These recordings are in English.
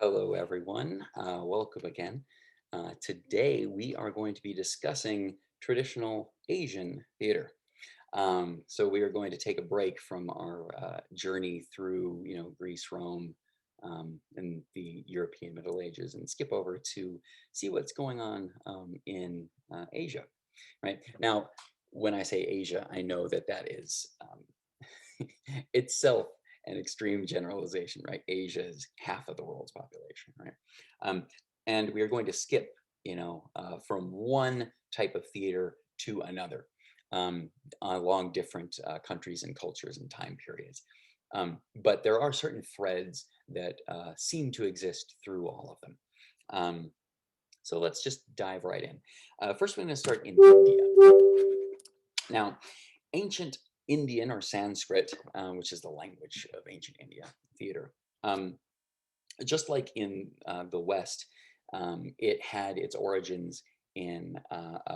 Hello, everyone. Welcome again. Today, we are going to be discussing traditional Asian theater. So we are going to take a break from our journey through, Greece, Rome, and the European Middle Ages, and skip over to see what's going on in Asia. Right now, when I say Asia, I know that that is itself an extreme generalization, right? Asia is half of the world's population, right? Um, and we are going to skip, from one type of theater to another um, along different countries and cultures and time periods. But there are certain threads that seem to exist through all of them. Um, so let's just dive right in. First, we're going to start in India. Now, ancient Indian or Sanskrit, which is the language of ancient India theater, um, just like in the West, it had its origins in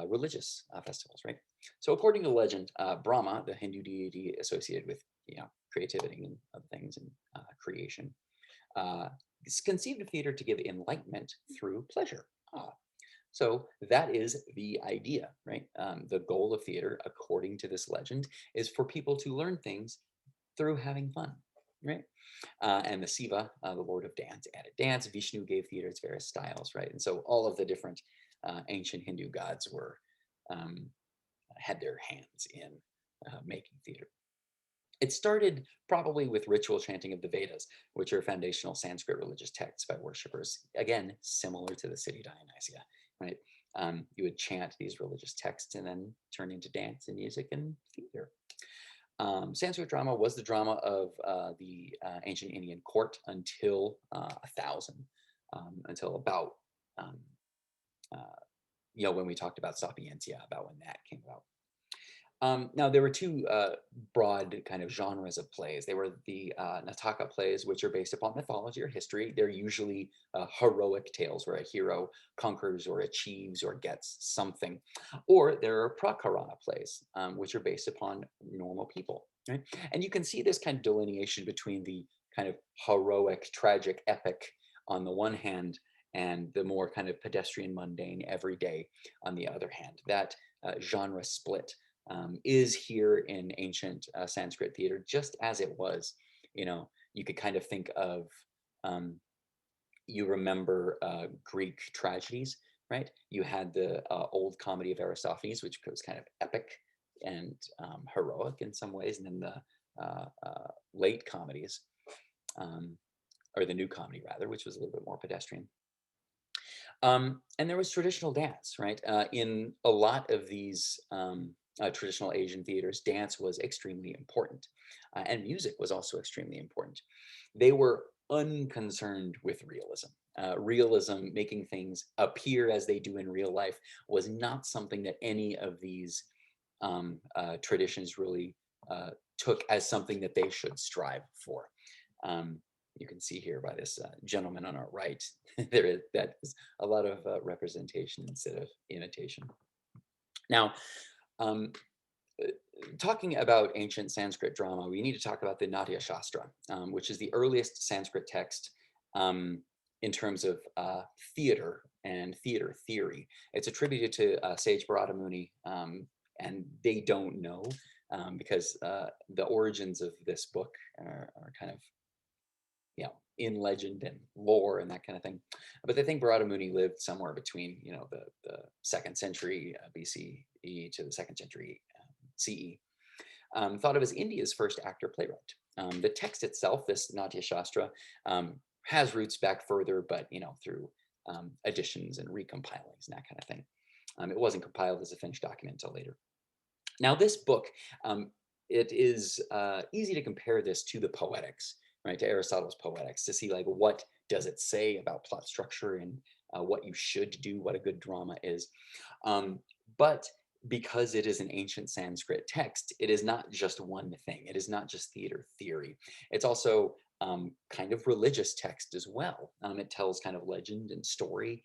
religious festivals, right? So, according to legend, Brahma, the Hindu deity associated with creativity and other things and creation, uh, conceived of theater to give enlightenment through pleasure. So that is the idea, right? The goal of theater, according to this legend, is for people to learn things through having fun, right? And the Siva, the lord of dance, added dance. Vishnu gave theater its various styles, right? And so all of the different ancient Hindu gods were um, had their hands in making theater. It started probably with ritual chanting of the Vedas, which are foundational Sanskrit religious texts by worshippers, again, similar to the city Dionysia, right? You would chant these religious texts and then turn into dance and music and theater. Sanskrit drama was the drama of the ancient Indian court until 1000, until about, um, uh, when we talked about Sapientia, about when that came about. Now, there were two broad kind of genres of plays. They were the Nataka plays, which are based upon mythology or history. They're usually heroic tales where a hero conquers or achieves or gets something. Or there are Prakarana plays, which are based upon normal people. Right? And you can see this kind of delineation between the kind of heroic, tragic, epic on the one hand, and the more kind of pedestrian, mundane, everyday on the other hand. That genre split is here in ancient Sanskrit theater, just as it was. You could kind of think of, um, you remember Greek tragedies, right? You had the old comedy of Aristophanes, which was kind of epic and heroic in some ways, and then the late comedies, um, or the new comedy rather, which was a little bit more pedestrian. And there was traditional dance, right? In a lot of these traditional Asian theaters, dance was extremely important, and music was also extremely important. They were unconcerned with realism. Realism, making things appear as they do in real life, was not something that any of these traditions really took as something that they should strive for. Um, you can see here by this gentleman on our right, that is a lot of representation instead of imitation. Now, um, uh, talking about ancient Sanskrit drama, we need to talk about the Natya Shastra, which is the earliest Sanskrit text um, in terms of theater and theater theory. It's attributed to sage Bharata Muni, and they don't know because the origins of this book are kind of in legend and lore and that kind of thing. But they think Bharata Muni lived somewhere between, the second century BCE to the second century CE. Thought of as India's first actor playwright. The text itself, this Natya Shastra, has roots back further, but through additions and recompilings and that kind of thing. It wasn't compiled as a finished document until later. Now, this book, it is easy to compare this to the Poetics, right? To Aristotle's Poetics, to see like what does it say about plot structure and what you should do, what a good drama is. But because it is an ancient Sanskrit text, it is not just one thing. It is not just theater theory. It's also kind of religious text as well. It tells kind of legend and story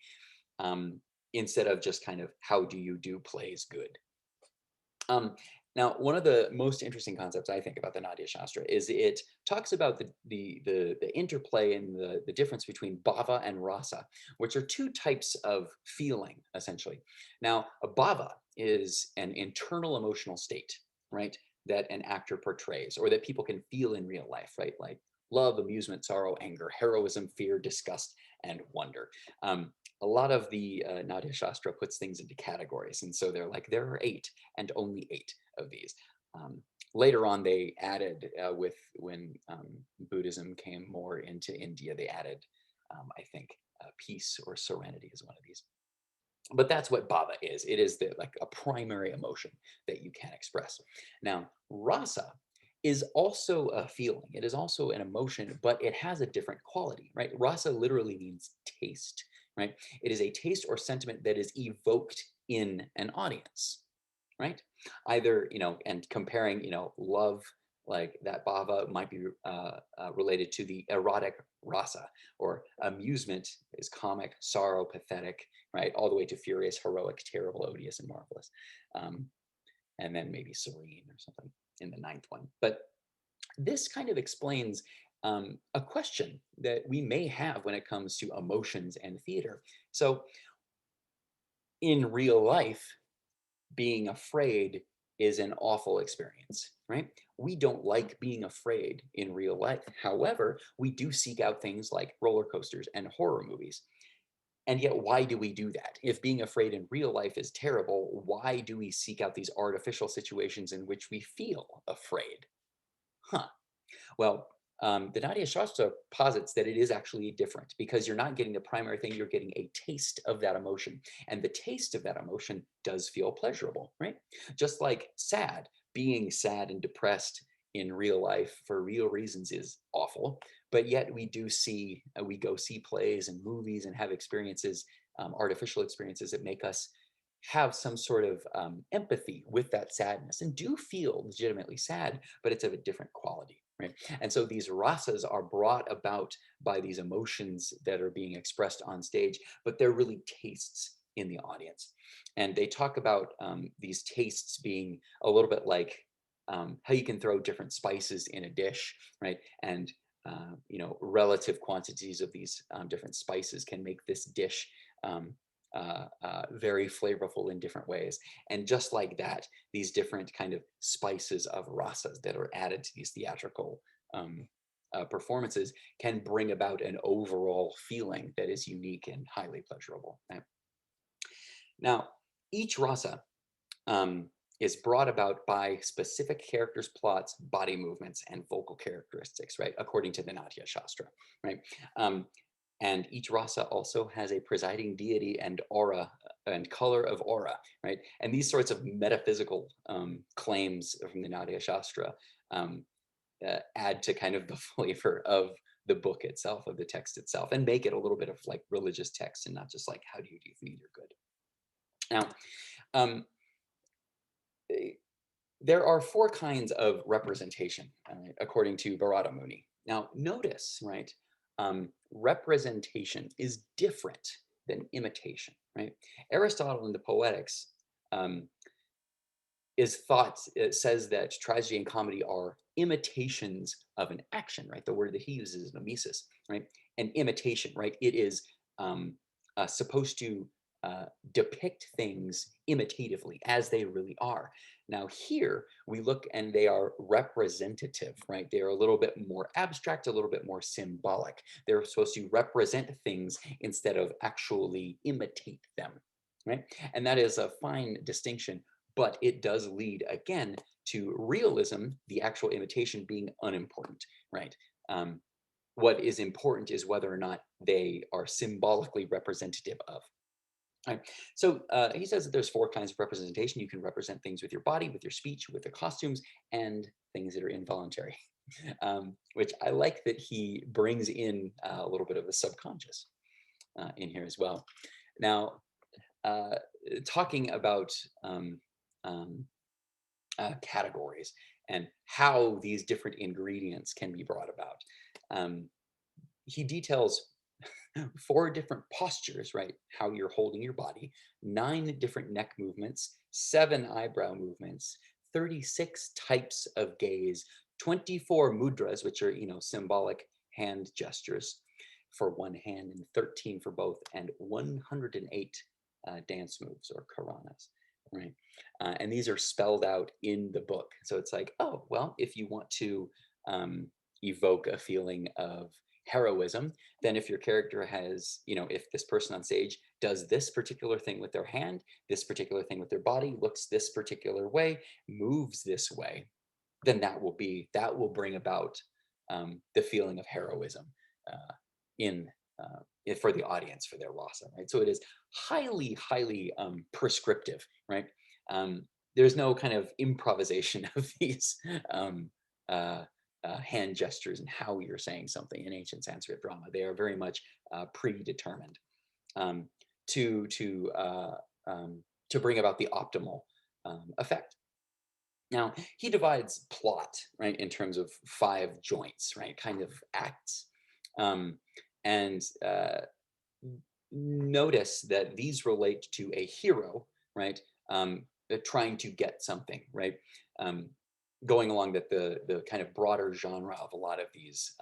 um, instead of just kind of how do you do plays good. Um, Now, one of the most interesting concepts I think about the Nadia Shastra is it talks about the interplay and the difference between bhava and rasa, which are two types of feeling, essentially. Now, a bhava is an internal emotional state, right, that an actor portrays or that people can feel in real life, right, like love, amusement, sorrow, anger, heroism, fear, disgust, and wonder. Um, a lot of the Nadia Shastra puts things into categories, and so they're like there are eight and only eight of these. Um, Later on, they added with when Buddhism came more into India, they added, I think, peace or serenity is one of these. But that's what bhava is. It is the like a primary emotion that you can express. Now, rasa is also a feeling. It is also an emotion, but it has a different quality, right? Rasa literally means taste, right? It is a taste or sentiment that is evoked in an audience, right? Either, and comparing, love, like that bhava might be related to the erotic rasa, or amusement is comic, sorrow, pathetic, right? All the way to furious, heroic, terrible, odious, and marvelous. Um, and then maybe serene or something in the ninth one. But this kind of explains a question that we may have when it comes to emotions and theater. So in real life, being afraid is an awful experience, right? We don't like being afraid in real life. However, we do seek out things like roller coasters and horror movies. And yet, why do we do that? If being afraid in real life is terrible, why do we seek out these artificial situations in which we feel afraid? Huh. Well, the Nadia Shastra posits that it is actually different because you're not getting the primary thing, you're getting a taste of that emotion. And the taste of that emotion does feel pleasurable, right? Just like being sad and depressed in real life for real reasons is awful. But yet we go see plays and movies and have experiences, artificial experiences that make us have some sort of empathy with that sadness and do feel legitimately sad, but it's of a different quality, right? And so these rasas are brought about by these emotions that are being expressed on stage, but they're really tastes in the audience. And they talk about these tastes being a little bit like how you can throw different spices in a dish, right? And relative quantities of these different spices can make this dish um, very flavorful in different ways. And just like that, these different kind of spices of rasas that are added to these theatrical performances can bring about an overall feeling that is unique and highly pleasurable. Right? Now, each rasa um, is brought about by specific characters, plots, body movements, and vocal characteristics, right? According to the Natya Shastra, right? Um, and each rasa also has a presiding deity and aura and color of aura, right? And these sorts of metaphysical claims from the Natya Shastra add to kind of the flavor of the book itself, of the text itself, and make it a little bit of like religious text and not just like, how do you do things? You're good. Now, um, eh, there are four kinds of representation, according to Bharata Muni. Now, notice, right? Representation is different than imitation, right? Aristotle in the Poetics um, it says that tragedy and comedy are imitations of an action, right? The word that he uses is mimesis, right? An imitation, right? It is supposed to uh, depict things imitatively as they really are. Now, here we look and they are representative, right? They are a little bit more abstract, a little bit more symbolic. They're supposed to represent things instead of actually imitate them, right? And that is a fine distinction, but it does lead again to realism, the actual imitation being unimportant, right? Um, what is important is whether or not they are symbolically representative of. Right. So he says that there's four kinds of representation. You can represent things with your body, with your speech, with the costumes, and things that are involuntary, which I like that he brings in a little bit of the subconscious in here as well. Now, uh, talking about um, categories and how these different ingredients can be brought about. Um, he details four different postures, right? How you're holding your body, nine different neck movements, seven eyebrow movements, 36 types of gaze, 24 mudras, which are, symbolic hand gestures for one hand and 13 for both, and 108 dance moves or karanas, right? And these are spelled out in the book. So it's like, oh, well, if you want to um, evoke a feeling of heroism, then if your character has, if this person on stage does this particular thing with their hand, this particular thing with their body, looks this particular way, moves this way, then that will bring about the feeling of heroism in for the audience for their rasa, right? So it is highly, highly prescriptive, right? Um, there's no kind of improvisation of these um, uh, hand gestures and how you're saying something in ancient Sanskrit drama. They are very much predetermined um, to to uh, to bring about the optimal effect. Now, he divides plot, right, in terms of five joints, right, kind of acts. Um, and notice that these relate to a hero, right, trying to get something, right, um, going along that the kind of broader genre of a lot of these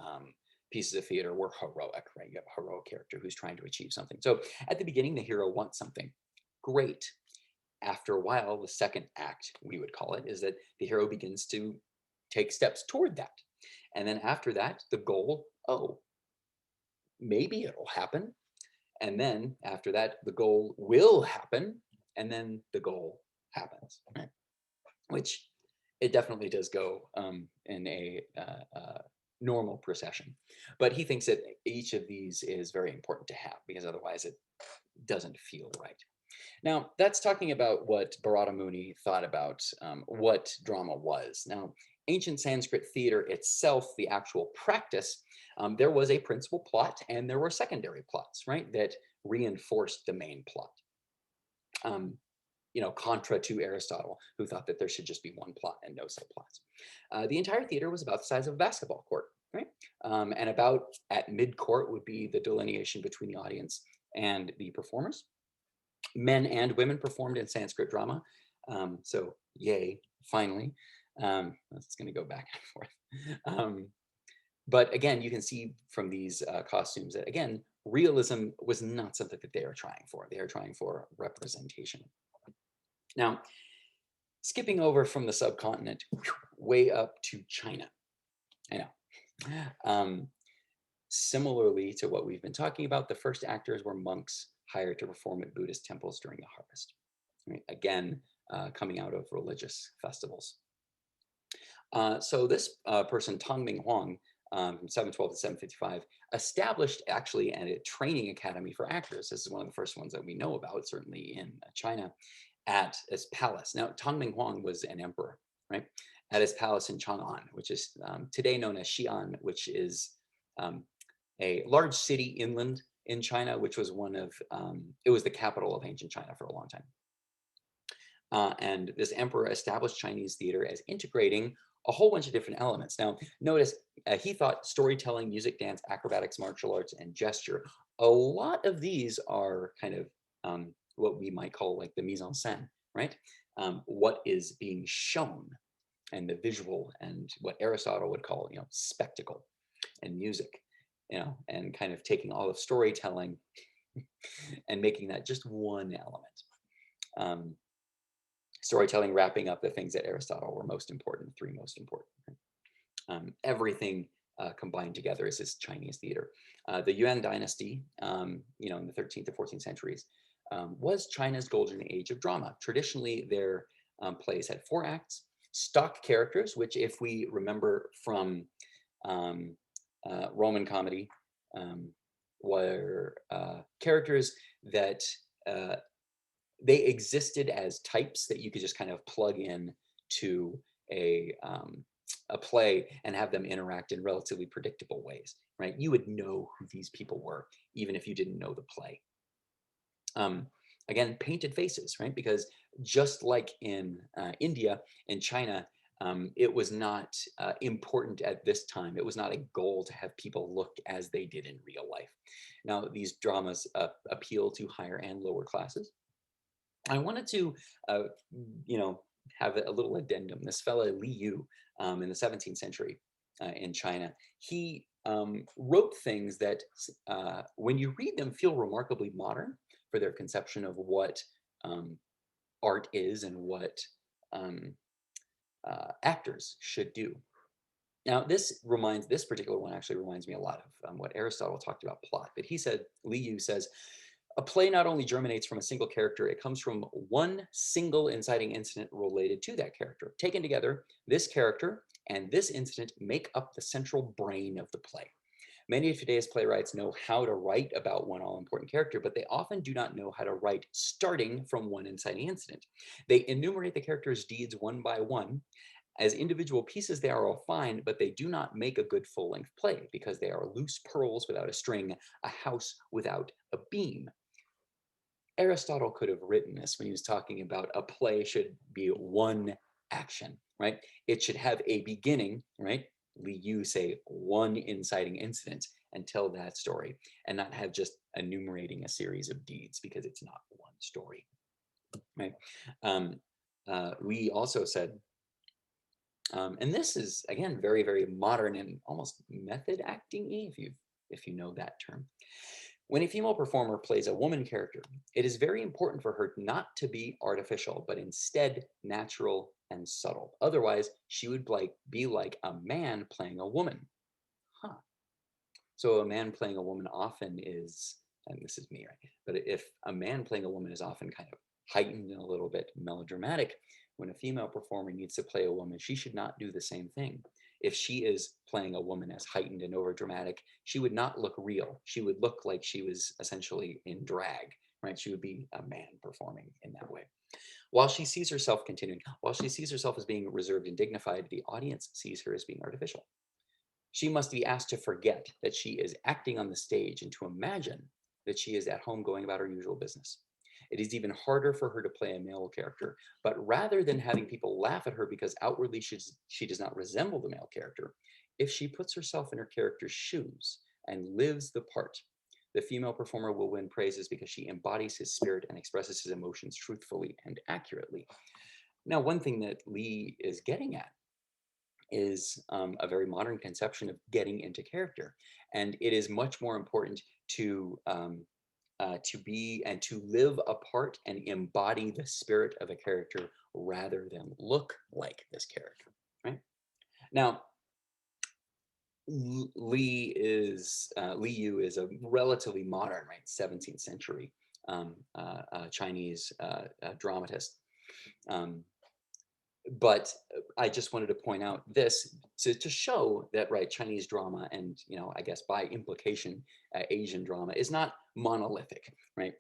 pieces of theater were heroic, right? You have a heroic character who's trying to achieve something. So at the beginning, the hero wants something. Great. After a while, the second act, we would call it, is that the hero begins to take steps toward that. And then after that, the goal, oh, maybe it'll happen. And then after that, the goal will happen. And then the goal happens, right? Which it definitely does go in a normal procession. But he thinks that each of these is very important to have because otherwise it doesn't feel right. Now, that's talking about what Bharata Muni thought about what drama was. Now, ancient Sanskrit theater itself, the actual practice, there was a principal plot and there were secondary plots, right, that reinforced the main plot. Contra to Aristotle, who thought that there should just be one plot and no subplots. The entire theater was about the size of a basketball court, right? And about at mid-court would be the delineation between the audience and the performers. Men and women performed in Sanskrit drama. So yay, finally. It's going to go back and forth. But again, you can see from these costumes that, again, realism was not something that they are trying for. They are trying for representation. Now, skipping over from the subcontinent way up to China. I know. Similarly to what we've been talking about, the first actors were monks hired to perform at Buddhist temples during the harvest. Right? Again, coming out of religious festivals. So this person, Tang Ming Huang, from 712 to 755, established actually a training academy for actors. This is one of the first ones that we know about, certainly in China, at his palace. Now, Tang Ming Huang was an emperor, right? At his palace in Chang'an, which is today known as Xi'an, which is a large city inland in China, which was it was the capital of ancient China for a long time. And this emperor established Chinese theater as integrating a whole bunch of different elements. Now, notice he thought storytelling, music, dance, acrobatics, martial arts, and gesture. A lot of these are kind of what we might call like the mise en scène, right? What is being shown and the visual and what Aristotle would call, spectacle and music, and kind of taking all of storytelling and making that just one element. Storytelling wrapping up the things that Aristotle were most important, three most important. Everything combined together is this Chinese theater. The Yuan dynasty, in the 13th to 14th centuries, was China's golden age of drama. Traditionally, their plays had 4 acts, stock characters, which if we remember from Roman comedy, were characters that they existed as types that you could just kind of plug in to a play and have them interact in relatively predictable ways, right? You would know who these people were, even if you didn't know the play. Again, painted faces, right? Because just like in India and China, it was not important at this time. It was not a goal to have people look as they did in real life. Now, these dramas appeal to higher and lower classes. I wanted to, have a little addendum. This fella Li Yu, in the 17th century in China, he wrote things that, when you read them, feel remarkably modern for their conception of what um, art is and what um, actors should do. Now, this particular one actually reminds me a lot of what Aristotle talked about plot. But he said, Li Yu says, a play not only germinates from a single character, it comes from one single inciting incident related to that character. Taken together, this character and this incident make up the central brain of the play. Many of today's playwrights know how to write about one all important character, but they often do not know how to write starting from one inciting incident. They enumerate the character's deeds one by one. As individual pieces, they are all fine, but they do not make a good full length play because they are loose pearls without a string, a house without a beam. Aristotle could have written this when he was talking about a play should be one action, right? It should have a beginning, right? You say one inciting incident and tell that story and not have just enumerating a series of deeds because it's not one story, right? Um, we also said, and this is again very, very modern and almost method acting-y, if you know that term. When a female performer plays a woman character, it is very important for her not to be artificial, but instead natural and subtle. Otherwise, she would be like a man playing a woman. Huh. So a man playing a woman often is, and this is me, right? But if a man playing a woman is often kind of heightened and a little bit melodramatic, when a female performer needs to play a woman, she should not do the same thing. If she is playing a woman as heightened and overdramatic, she would not look real. She would look like she was essentially in drag, right? She would be a man performing in that way. While she sees herself as being reserved and dignified, the audience sees her as being artificial. She must be asked to forget that she is acting on the stage and to imagine that she is at home going about her usual business. It is even harder for her to play a male character, but rather than having people laugh at her because outwardly she does not resemble the male character, if she puts herself in her character's shoes and lives the part, the female performer will win praises because she embodies his spirit and expresses his emotions truthfully and accurately. Now, one thing that Lee is getting at is a very modern conception of getting into character. And it is much more important to be and to live a part and embody the spirit of a character rather than look like this character, right? Now, Li Yu is a relatively modern, right, 17th century Chinese dramatist. Um, but I just wanted to point out this to show that, right, Chinese drama and, I guess by implication, Asian drama is not monolithic, right?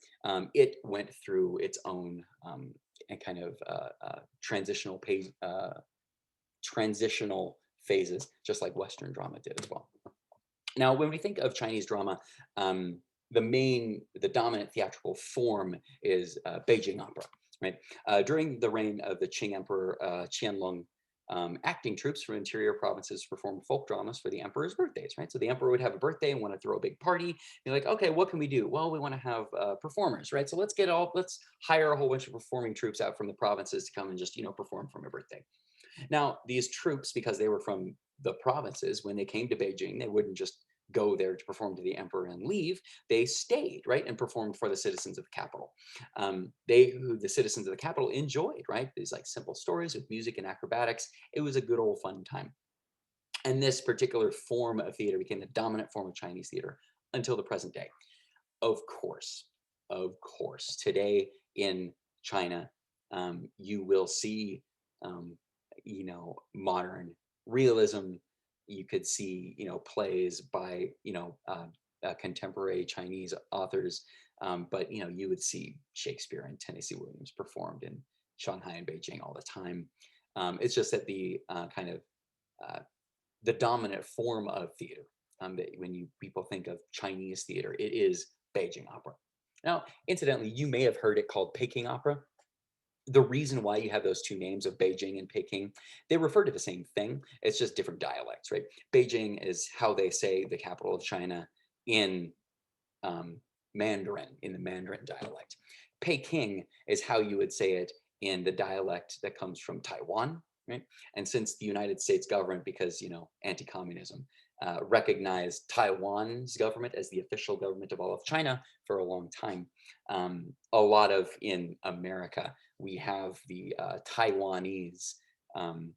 It went through its own and kind of transitional phases, just like Western drama did as well. Now, when we think of Chinese drama, um, the dominant theatrical form is Beijing opera, right? During the reign of the Qing Emperor Qianlong, acting troops from interior provinces performed folk dramas for the emperor's birthdays, right? So the emperor would have a birthday and want to throw a big party. You're like, okay, what can we do? Well, we want to have performers, right? So let's hire a whole bunch of performing troops out from the provinces to come and just perform for my birthday. Now, these troops, because they were from the provinces, when they came to Beijing, they wouldn't just go there to perform to the emperor and leave. They stayed, right, and performed for the citizens of the capital. The citizens of the capital enjoyed, right, these like simple stories with music and acrobatics. It was a good old fun time. And this particular form of theater became the dominant form of Chinese theater until the present day. Of course, today in China, you will see um, modern realism. You could see, plays by, contemporary Chinese authors. But, you would see Shakespeare and Tennessee Williams performed in Shanghai and Beijing all the time. It's just that uh, the dominant form of theater, when people think of Chinese theater, it is Beijing opera. Now, incidentally, you may have heard it called Peking opera. The reason why you have those two names of Beijing and Peking, they refer to the same thing. It's just different dialects, right? Beijing is how they say the capital of China in Mandarin, in the Mandarin dialect. Peking is how you would say it in the dialect that comes from Taiwan, right? And since the United States government, because anti-communism, recognized Taiwan's government as the official government of all of China for a long time, a lot of in America we have the Taiwanese um,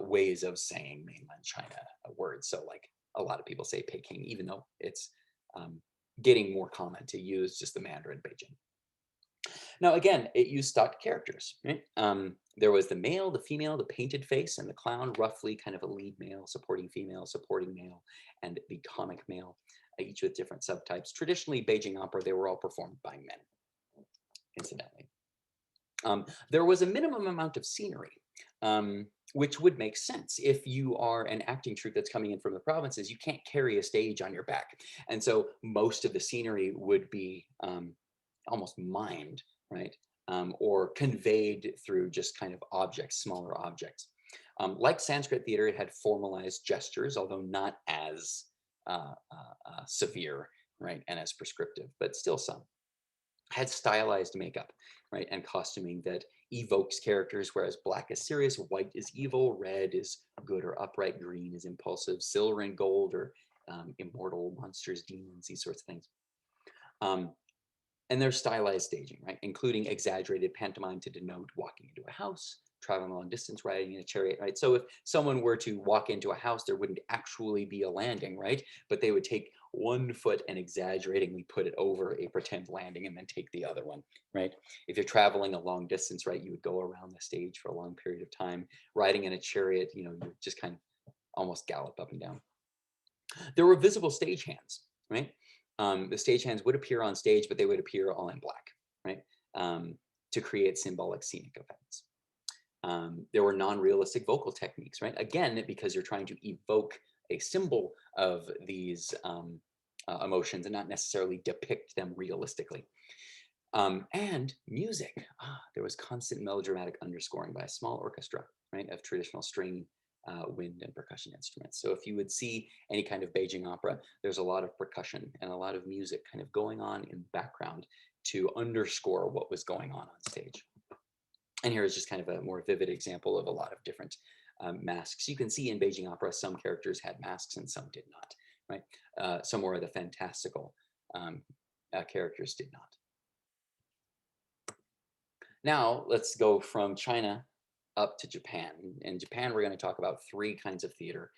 ways of saying mainland China words. So like a lot of people say Peking, even though it's um, getting more common to use just the Mandarin Beijing. Now, again, it used stock characters, right? There was the male, the female, the painted face, and the clown, roughly kind of a lead male, supporting male, and the comic male, each with different subtypes. Traditionally, Beijing opera, they were all performed by men, incidentally. There was a minimum amount of scenery, which would make sense. If you are an acting troupe that's coming in from the provinces, you can't carry a stage on your back. And so most of the scenery would be almost mimed, right? Or conveyed through just kind of objects, smaller objects. Like Sanskrit theater, it had formalized gestures, although not as severe, right, and as prescriptive, but still some. Had stylized makeup, right, and costuming that evokes characters, whereas black is serious, white is evil, red is good or upright, green is impulsive, silver and gold are immortal monsters, demons, these sorts of things. Um, and there's stylized staging, right? Including exaggerated pantomime to denote walking into a house, traveling a long distance, riding in a chariot, right? So if someone were to walk into a house, there wouldn't actually be a landing, right? But they would take one foot and exaggeratingly put it over a pretend landing and then take the other one, right? If you're traveling a long distance, right, you would go around the stage for a long period of time. Riding in a chariot, you would just kind of almost gallop up and down. There were visible stagehands, right? The stagehands would appear on stage, but they would appear all in black, right? To create symbolic scenic effects. There were non-realistic vocal techniques, right? Again, because you're trying to evoke a symbol of these emotions and not necessarily depict them realistically. And music. There was constant melodramatic underscoring by a small orchestra, right, of traditional string, wind, and percussion instruments. So if you would see any kind of Beijing opera, there's a lot of percussion and a lot of music kind of going on in the background to underscore what was going on stage. And here is just kind of a more vivid example of a lot of different masks. You can see in Beijing opera, some characters had masks and some did not, right? Some more of the fantastical characters did not. Now let's go from China up to Japan. In Japan, we're going to talk about three kinds of theater,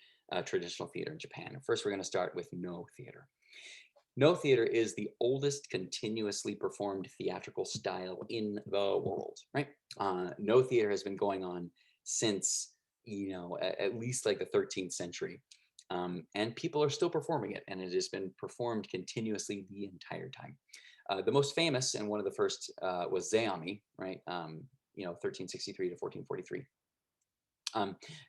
traditional theater in Japan. And first, we're going to start with No theater. No theater is the oldest continuously performed theatrical style in the world, right? No theater has been going on since, at least like the 13th century. And people are still performing it, and it has been performed continuously the entire time. The most famous and one of the first was Zeami, right? 1363 to 1443.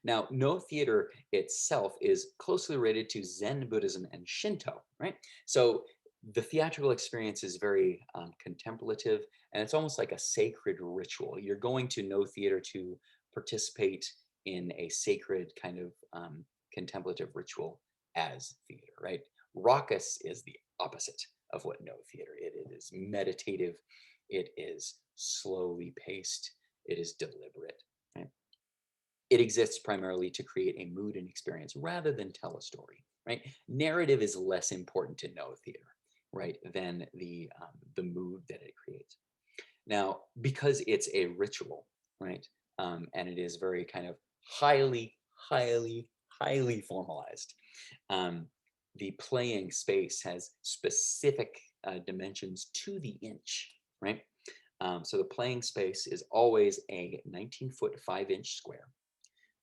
Now, No theater itself is closely related to Zen Buddhism and Shinto, right? So the theatrical experience is very contemplative, and it's almost like a sacred ritual. You're going to No theater to participate in a sacred kind of contemplative ritual as theater, right? Raucous is the opposite of what No theater is. It is meditative, it is slowly paced, it is deliberate, right? It exists primarily to create a mood and experience rather than tell a story, right? Narrative is less important to No theater, right, than the mood that it creates. Now, because it's a ritual, right, and it is very kind of highly, highly, highly formalized. The playing space has specific dimensions to the inch, right? So the playing space is always a 19-foot, 5-inch square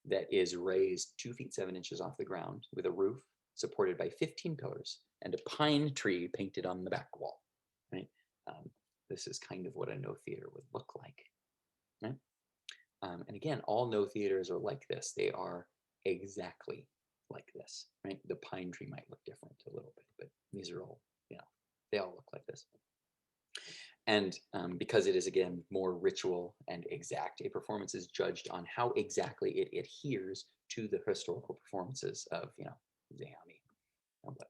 that is raised 2 feet 7 inches off the ground with a roof supported by 15 pillars and a pine tree painted on the back wall. Right? This is kind of what a No theater would look like. Right? And again, all No theaters are like this. They are exactly like this. Right? The pine tree might look different a little bit, but these are all, they all look like this. And because it is, again, more ritual and exact, a performance is judged on how exactly it adheres to the historical performances of, Zeami and whatnot.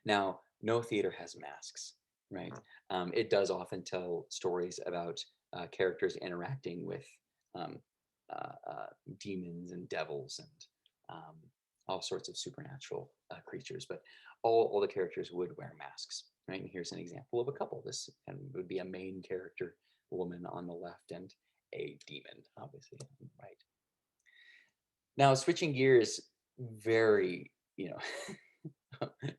Now, No theater has masks, right? It does often tell stories about characters interacting with um, demons and devils and all sorts of supernatural creatures. But all the characters would wear masks, right? And here's an example of a couple. This and would be a main character woman on the left and a demon, obviously, on the right. Now, switching gears very,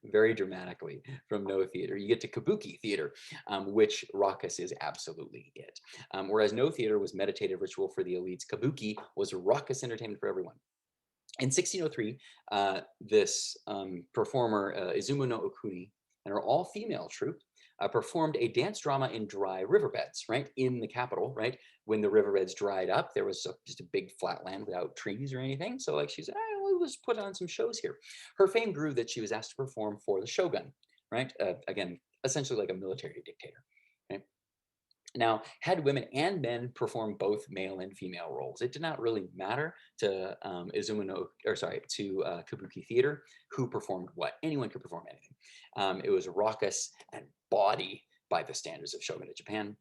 very dramatically from no theater, you get to kabuki theater, which raucous is absolutely it. Whereas no theater was meditative ritual for the elites, kabuki was raucous entertainment for everyone. In 1603, this performer, Izumo no Okuni, and her all-female troupe performed a dance drama in dry riverbeds, right, in the capital, right? When the riverbeds dried up, there was just a big flat land without trees or anything. So like she said, let's put on some shows here. Her fame grew that she was asked to perform for the shogun, right? Again, essentially like a military dictator, right? Now, had women and men perform both male and female roles, it did not really matter to to Kabuki theater who performed what. Anyone could perform anything. It was raucous and bawdy by the standards of Shogunate Japan.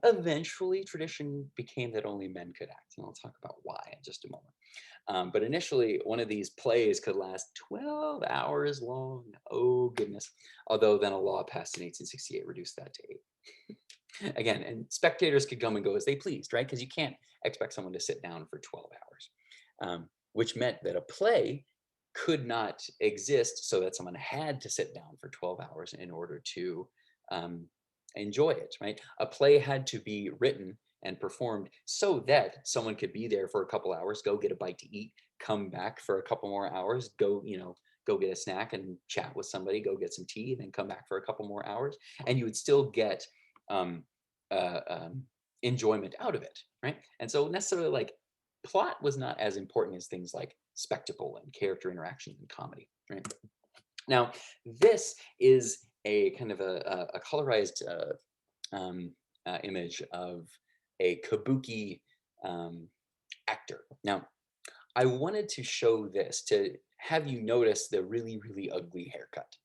Eventually, tradition became that only men could act, and I'll talk about why in just a moment. But initially, one of these plays could last 12 hours long. Oh, goodness. Although then a law passed in 1868 reduced that to 8. Again, and spectators could come and go as they pleased, right? Because you can't expect someone to sit down for 12 hours, which meant that a play could not exist so that someone had to sit down for 12 hours in order to enjoy it, right? A play had to be written and performed so that someone could be there for a couple hours, go get a bite to eat, come back for a couple more hours, go get a snack and chat with somebody, go get some tea, then come back for a couple more hours, and you would still get um, uh, um, enjoyment out of it, right? And so necessarily like plot was not as important as things like spectacle and character interaction and comedy, right? Now, this is a kind of a colorized image of a kabuki um, actor. Now, I wanted to show this to have you notice the really, really ugly haircut.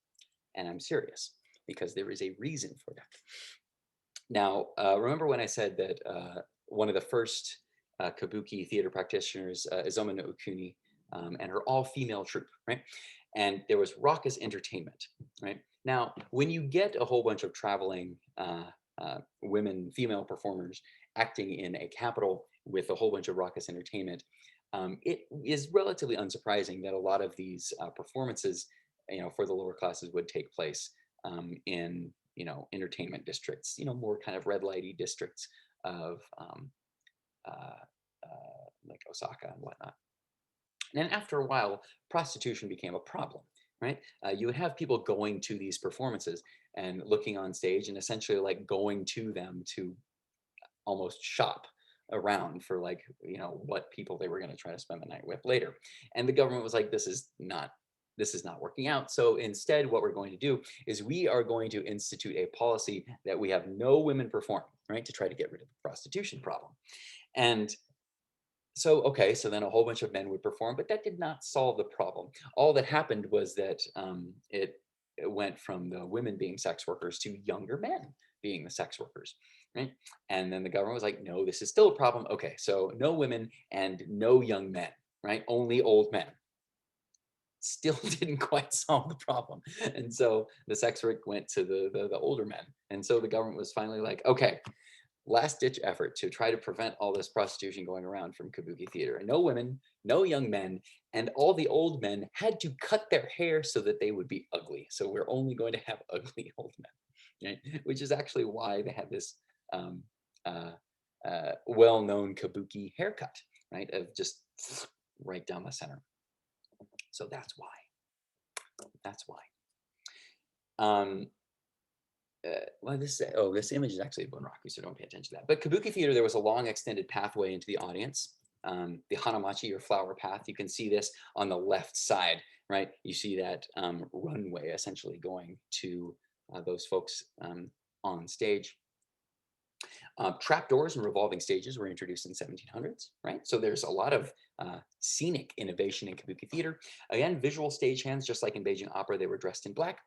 And I'm serious because there is a reason for that. Now, remember when I said that one of the first kabuki theater practitioners, Izoma no Okuni, and her all-female troupe, right? And there was raucous entertainment, right? Now, when you get a whole bunch of traveling women, female performers acting in a capital with a whole bunch of raucous entertainment, it is relatively unsurprising that a lot of these performances, for the lower classes would take place in entertainment districts, more kind of red lighty districts of uh, like Osaka and whatnot. And then after a while, prostitution became a problem, right? You would have people going to these performances and looking on stage and essentially like going to them to almost shop around for like what people they were going to try to spend the night with later. And the government was like, this is not working out. So instead, what we're going to do is we are going to institute a policy that we have no women perform, right, to try to get rid of the prostitution problem. And so, okay, so then a whole bunch of men would perform, but that did not solve the problem. All that happened was that it went from the women being sex workers to younger men being the sex workers, right? And then the government was like, no, this is still a problem. Okay, so no women and no young men, right? Only old men. Still didn't quite solve the problem. And so the sex work went to the older men. And so the government was finally like, okay, last ditch effort to try to prevent all this prostitution going around from kabuki theater. And no women, no young men, and all the old men had to cut their hair so that they would be ugly. So we're only going to have ugly old men, right? Which is actually why they have this um, well-known kabuki haircut, right? Of just right down the center. So that's why. That's why. Well, this image is actually Bunraku, so don't pay attention to that. But Kabuki theater, there was a long extended pathway into the audience, the Hanamachi or flower path. You can see this on the left side, right? You see that runway essentially going to those folks on stage. Trapdoors and revolving stages were introduced in 1700s, right? So there's a lot of scenic innovation in Kabuki theater. Again, visual stagehands, just like in Beijing opera, they were dressed in black.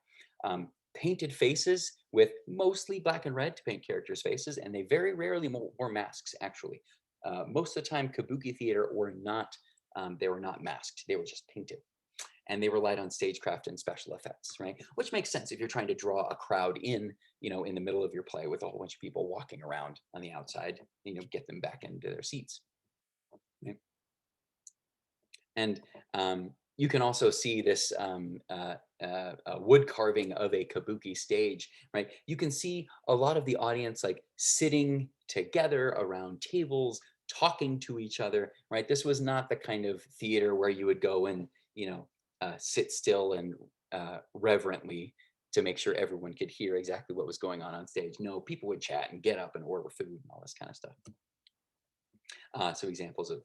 Painted faces with mostly black and red to paint characters' faces, and they very rarely wore masks, actually. Most of the time, Kabuki theater they were not masked, they were just painted. And they relied on stagecraft and special effects, right? Which makes sense if you're trying to draw a crowd in the middle of your play with a whole bunch of people walking around on the outside, get them back into their seats. Right? And you can also see this wood carving of a kabuki stage, right? You can see a lot of the audience like sitting together around tables, talking to each other, right? This was not the kind of theater where you would go and, sit still and reverently to make sure everyone could hear exactly what was going on stage. No, people would chat and get up and order food and all this kind of stuff. So examples of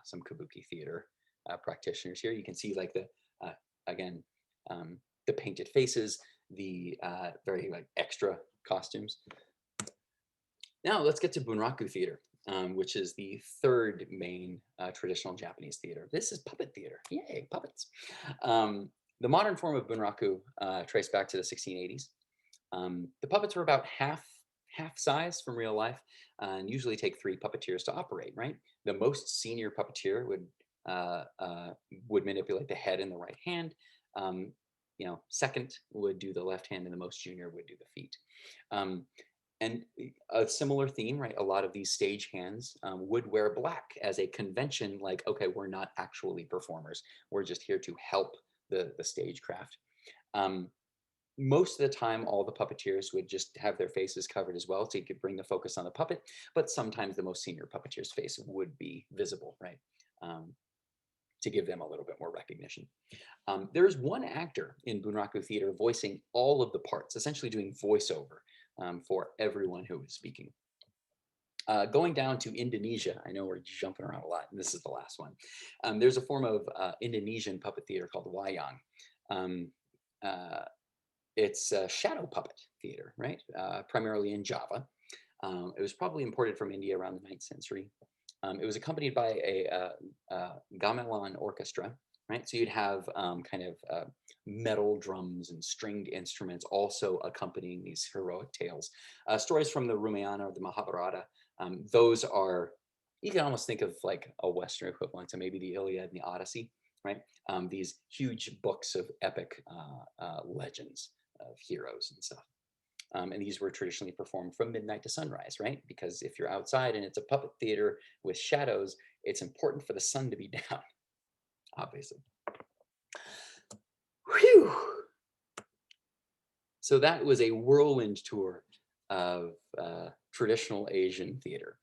some kabuki theater practitioners here. You can see like again, the painted faces, the very like extra costumes. Now let's get to Bunraku theater, which is the third main traditional Japanese theater. This is puppet theater. Yay, puppets. The modern form of Bunraku traced back to the 1680s. The puppets were about half size from real life, and usually take 3 puppeteers to operate. Right, the most senior puppeteer would manipulate the head and the right hand. Second would do the left hand, and the most junior would do the feet. And a similar theme, right? A lot of these stage hands would wear black as a convention, like, okay, we're not actually performers. We're just here to help the stagecraft. Most of the time, all the puppeteers would just have their faces covered as well, so you could bring the focus on the puppet, but sometimes the most senior puppeteer's face would be visible, right? To give them a little bit more recognition. There's one actor in Bunraku theater voicing all of the parts, essentially doing voiceover for everyone who is speaking. Going down to Indonesia, I know we're jumping around a lot, and this is the last one. There's a form of Indonesian puppet theater called wayang. Um, it's a shadow puppet theater, right? Primarily in Java. It was probably imported from India around the 9th century. It was accompanied by a gamelan orchestra, right? So you'd have kind of metal drums and stringed instruments also accompanying these heroic tales. Stories from the Ramayana or the Mahabharata, those are, you can almost think of like a Western equivalent to maybe the Iliad and the Odyssey, right? These huge books of epic legends of heroes and stuff. And these were traditionally performed from midnight to sunrise, right? Because if you're outside and it's a puppet theater with shadows, it's important for the sun to be down, obviously. Whew. So that was a whirlwind tour of traditional Asian theater.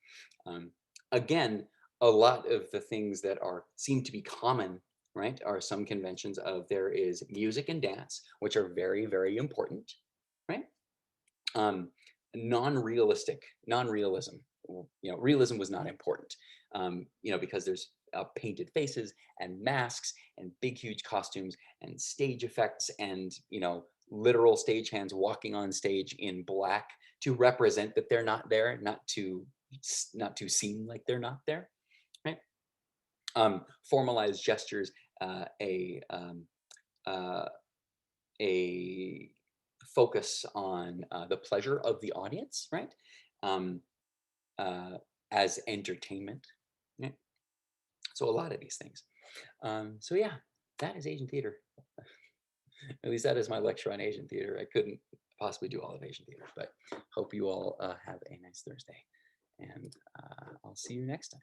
Again, a lot of the things that seem to be common, right, are some conventions of there is music and dance, which are very, very important, right? Non-realism. Realism was not important, because there's painted faces and masks and big, huge costumes and stage effects and, literal stagehands walking on stage in black to represent that they're not there, not to seem like they're not there, right? Formalized gestures, a focus on the pleasure of the audience, right? Um, as entertainment. Right? So a lot of these things. So yeah, that is Asian theater. At least that is my lecture on Asian theater. I couldn't possibly do all of Asian theater, but hope you all have a nice Thursday. And I'll see you next time.